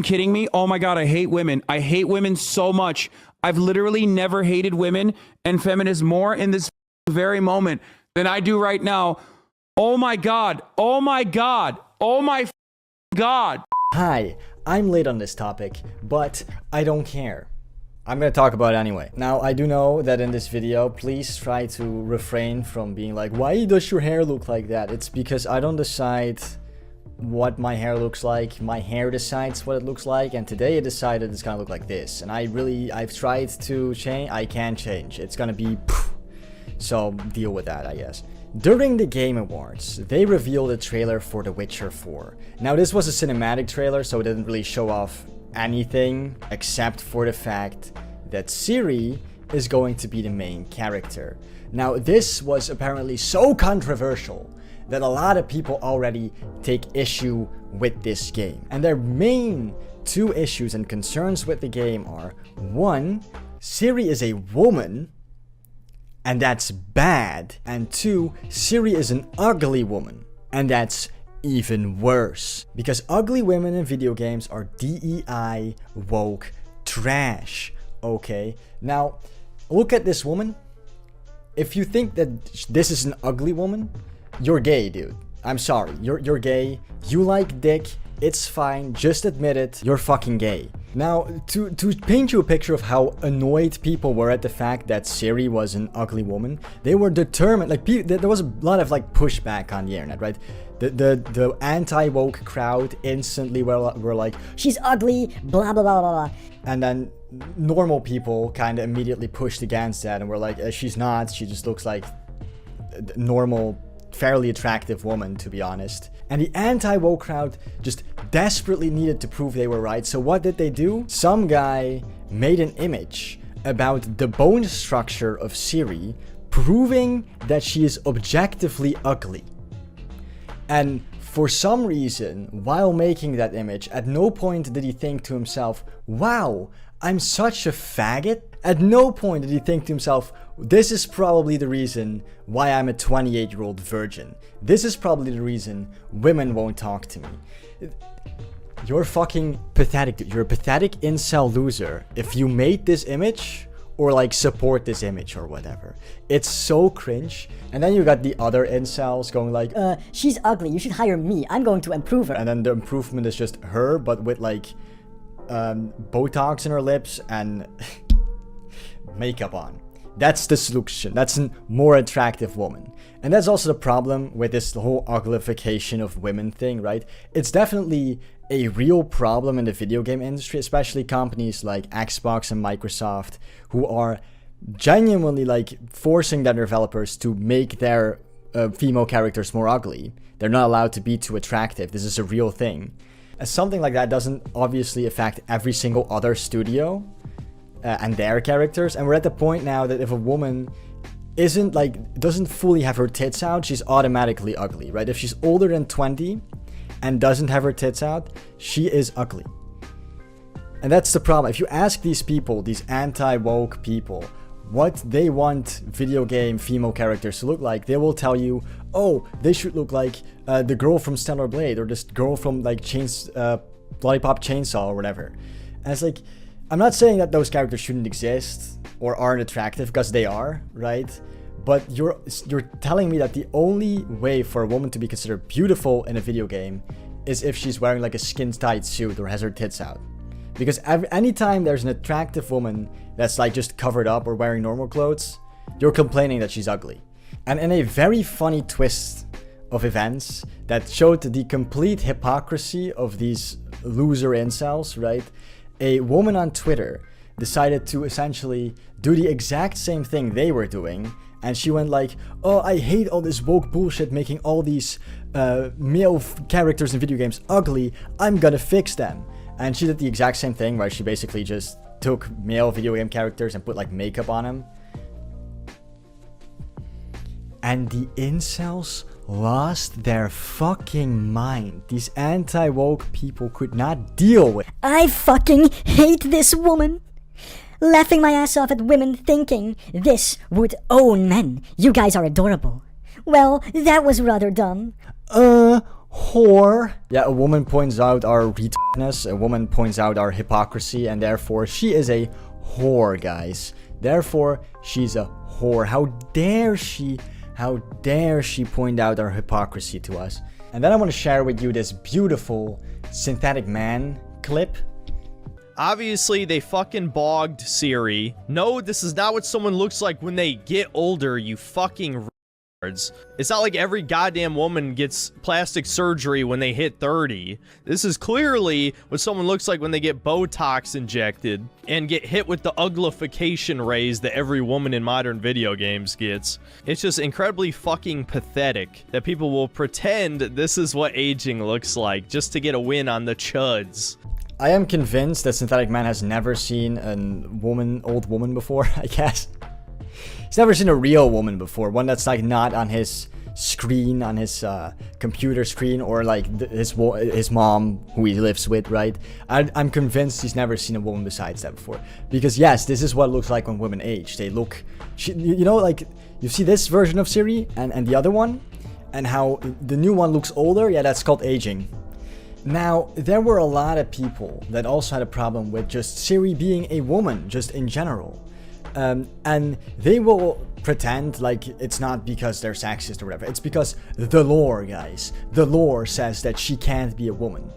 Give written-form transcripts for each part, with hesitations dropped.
kidding me? Oh my God, I hate women. I hate women so much. I've literally never hated women and feminists more in this very moment than I do right now. Oh my God. Oh my God. Oh my God. Hi, I'm late on this topic, but I don't care. I'm gonna talk about it anyway. Now, I do know that in this video, please try to refrain from being like, why does your hair look like that? It's because I don't decide what my hair looks like. My hair decides what it looks like, and today it decided it's gonna look like this. And I've tried to change. I can't change. It's gonna be so deal with that, I guess. During the Game Awards, they revealed a trailer for The Witcher 4. Now, this was a cinematic trailer, so it didn't really show off anything except for the fact that Ciri is going to be the main character. Now, this was apparently so controversial that a lot of people already take issue with this game. And their main two issues and concerns with the game are, one, Ciri is a woman, and that's bad. And two, Ciri is an ugly woman, and that's even worse. Because ugly women in video games are DEI woke trash, okay? Now, look at this woman. If you think that this is an ugly woman, you're gay, dude. I'm sorry, you're gay. You like dick, it's fine, just admit it, you're fucking gay. Now, to paint you a picture of how annoyed people were at the fact that Ciri was an ugly woman, they were determined, like, there was a lot of, like, pushback on the internet, right? The anti-woke crowd instantly were like, she's ugly, blah, blah, blah, blah, blah. And then normal people kind of immediately pushed against that and were like, she's not, she just looks like a normal, fairly attractive woman, to be honest. And the anti-woke crowd just desperately needed to prove they were right. So what did they do? Some guy made an image about the bone structure of Ciri, proving that she is objectively ugly. And for some reason, while making that image, at no point did he think to himself, wow, I'm such a faggot. At no point did he think to himself, this is probably the reason why I'm a 28-year-old virgin. This is probably the reason women won't talk to me. You're fucking pathetic, dude. You're a pathetic incel loser if you made this image or like support this image or whatever. It's so cringe. And then you got the other incels going like, she's ugly, you should hire me, I'm going to improve her. And then the improvement is just her, but with like Botox in her lips and makeup on. That's the solution. That's a more attractive woman. And that's also the problem with this whole uglification of women thing, right? It's definitely a real problem in the video game industry, especially companies like Xbox and Microsoft, who are genuinely like forcing their developers to make their female characters more ugly. They're not allowed to be too attractive. This is a real thing. And something like that doesn't obviously affect every single other studio and their characters. And we're at the point now that if a woman doesn't fully have her tits out, she's automatically ugly, right? If she's older than 20 and doesn't have her tits out, she is ugly. And that's the problem. If you ask these people, these anti-woke people, what they want video game female characters to look like, they will tell you, oh, they should look like the girl from Stellar Blade or this girl from like Lollipop Chainsaw or whatever. And it's like, I'm not saying that those characters shouldn't exist or aren't attractive, because they are, right? But you're telling me that the only way for a woman to be considered beautiful in a video game is if she's wearing like a skin-tight suit or has her tits out. Because anytime there's an attractive woman that's like just covered up or wearing normal clothes, you're complaining that she's ugly. And in a very funny twist of events that showed the complete hypocrisy of these loser incels, right? A woman on Twitter decided to essentially do the exact same thing they were doing, and she went like, oh, I hate all this woke bullshit making all these male characters in video games ugly, I'm gonna fix them. And she did the exact same thing where she basically just took male video game characters and put like makeup on them. And the incels lost their fucking mind. These anti-woke people could not deal with. I fucking hate this woman. Laughing my ass off at women thinking this would own men. You guys are adorable. Well, that was rather dumb. whore. Yeah, a woman points out our retardedness, a woman points out our hypocrisy, and therefore she is a whore, guys. Therefore, she's a whore. How dare she point out our hypocrisy to us? And then I want to share with you this beautiful synthetic man clip. Obviously, they fucking bogged Siri. No, this is not what someone looks like when they get older, you fucking retards. It's not like every goddamn woman gets plastic surgery when they hit 30. This is clearly what someone looks like when they get Botox injected and get hit with the uglification rays that every woman in modern video games gets. It's just incredibly fucking pathetic that people will pretend this is what aging looks like just to get a win on the chuds. I am convinced that Synthetic Man has never seen a old woman before, I guess. He's never seen a real woman before, one that's like not on his screen, on his computer screen, or like his mom who he lives with, right? I'm convinced he's never seen a woman besides that before. Because yes, this is what it looks like when women age. They look, you know, like you see this version of Siri and the other one, and how the new one looks older. Yeah, that's called aging. Now, there were a lot of people that also had a problem with just Siri being a woman, just in general. And they will pretend like it's not because they're sexist or whatever. It's because the lore, guys. The lore says that she can't be a woman.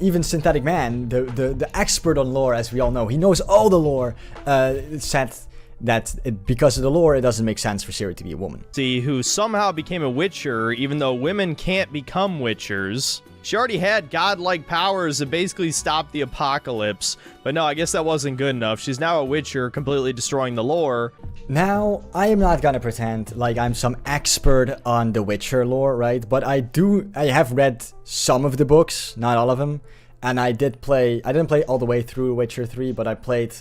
Even Synthetic Man, the expert on lore, as we all know, he knows all the lore, said that because of the lore, it doesn't make sense for Siri to be a woman. See, who somehow became a Witcher, even though women can't become Witchers. She already had godlike powers that basically stopped the apocalypse. But no, I guess that wasn't good enough. She's now a Witcher, completely destroying the lore. Now, I am not gonna pretend like I'm some expert on the Witcher lore, right? But I have read some of the books, not all of them. And I didn't play all the way through Witcher 3, but I played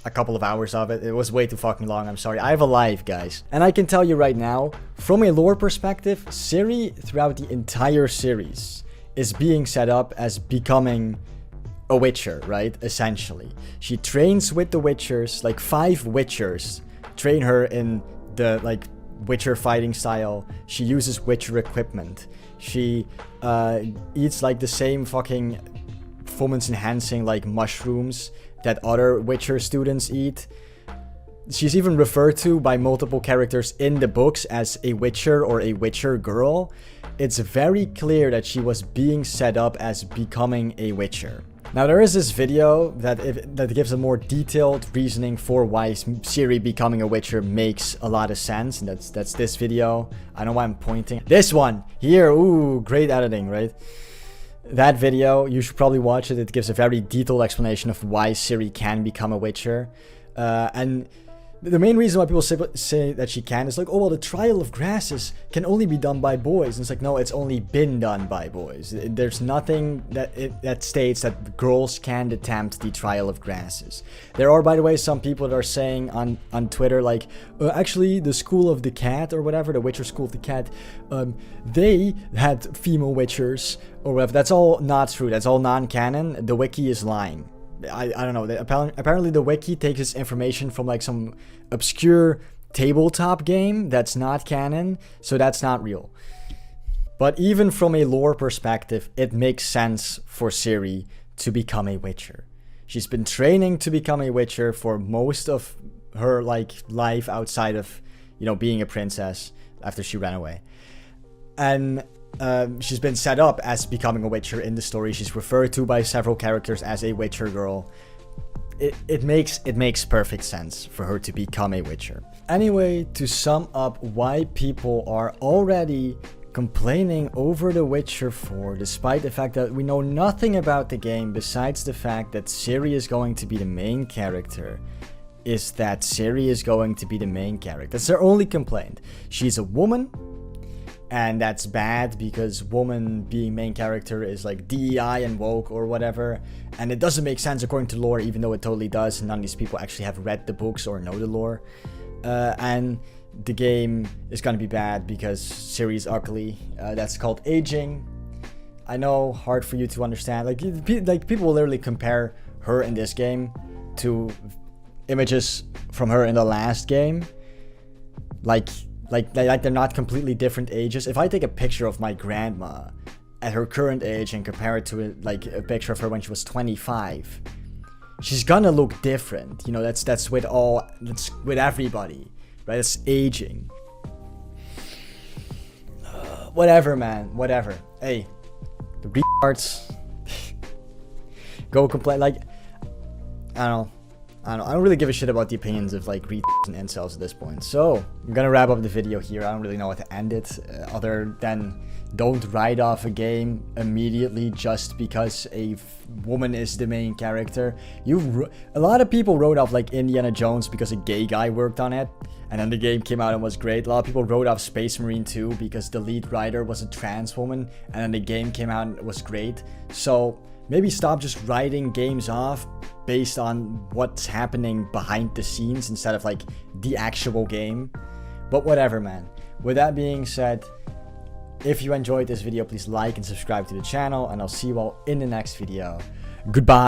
a couple of hours of it. It was way too fucking long, I'm sorry. I have a life, guys. And I can tell you right now, from a lore perspective, Ciri, throughout the entire series, is being set up as becoming a Witcher, right? Essentially. She trains with the Witchers, like 5 Witchers train her in the, like, Witcher fighting style. She uses Witcher equipment. She eats, like, the same fucking performance-enhancing, like, mushrooms that other Witcher students eat. She's even referred to by multiple characters in the books as a Witcher or a Witcher girl. It's very clear that she was being set up as becoming a Witcher. Now there is this video that gives a more detailed reasoning for why Ciri becoming a Witcher makes a lot of sense, and that's this video. I don't know why I'm pointing. This one here, ooh, great editing, right? That video, you should probably watch it. It gives a very detailed explanation of why Ciri can become a Witcher. And the main reason why people say that she can is like, oh, well, the trial of grasses can only be done by boys. And it's like, no, it's only been done by boys. There's nothing that states that girls can attempt the trial of grasses. There are, by the way, some people that are saying on Twitter, like, actually, the School of the Cat or whatever, the Witcher School of the Cat, they had female Witchers or whatever. That's all not true. That's all non-canon. The wiki is lying. I don't know. Apparently the wiki takes its information from like some obscure tabletop game that's not canon, so that's not real. But even from a lore perspective, it makes sense for Ciri to become a Witcher. She's been training to become a Witcher for most of her like life outside of, you know, being a princess after she ran away. And she's been set up as becoming a Witcher in the story. She's referred to by several characters as a Witcher girl. It makes perfect sense for her to become a Witcher. Anyway, to sum up why people are already complaining over The Witcher 4, despite the fact that we know nothing about the game besides the fact that Ciri is going to be the main character, is that Ciri is going to be the main character. That's their only complaint. She's a woman, and that's bad because woman being main character is like DEI and woke or whatever. And it doesn't make sense according to lore, even though it totally does. None of these people actually have read the books or know the lore. And the game is gonna be bad because Ciri is ugly. That's called aging. I know, hard for you to understand. Like people will literally compare her in this game to images from her in the last game. Like like they're not completely different ages. If I take a picture of my grandma at her current age and compare it to like a picture of her when she was 25, she's gonna look different. You know, that's with everybody, right? It's aging. Whatever, man. Whatever. Hey, the retards go complain. Like, I don't really give a shit about the opinions of like retards and incels at this point. So I'm gonna wrap up the video here. I don't really know how to end it, other than don't write off a game immediately just because a woman is the main character. A lot of people wrote off like Indiana Jones because a gay guy worked on it, and then the game came out and was great. A lot of people wrote off Space Marine 2 because the lead writer was a trans woman, and then the game came out and it was great. So maybe stop just writing games off based on what's happening behind the scenes instead of like the actual game. But whatever, man. With that being said, if you enjoyed this video, please like and subscribe to the channel, and I'll see you all in the next video. Goodbye.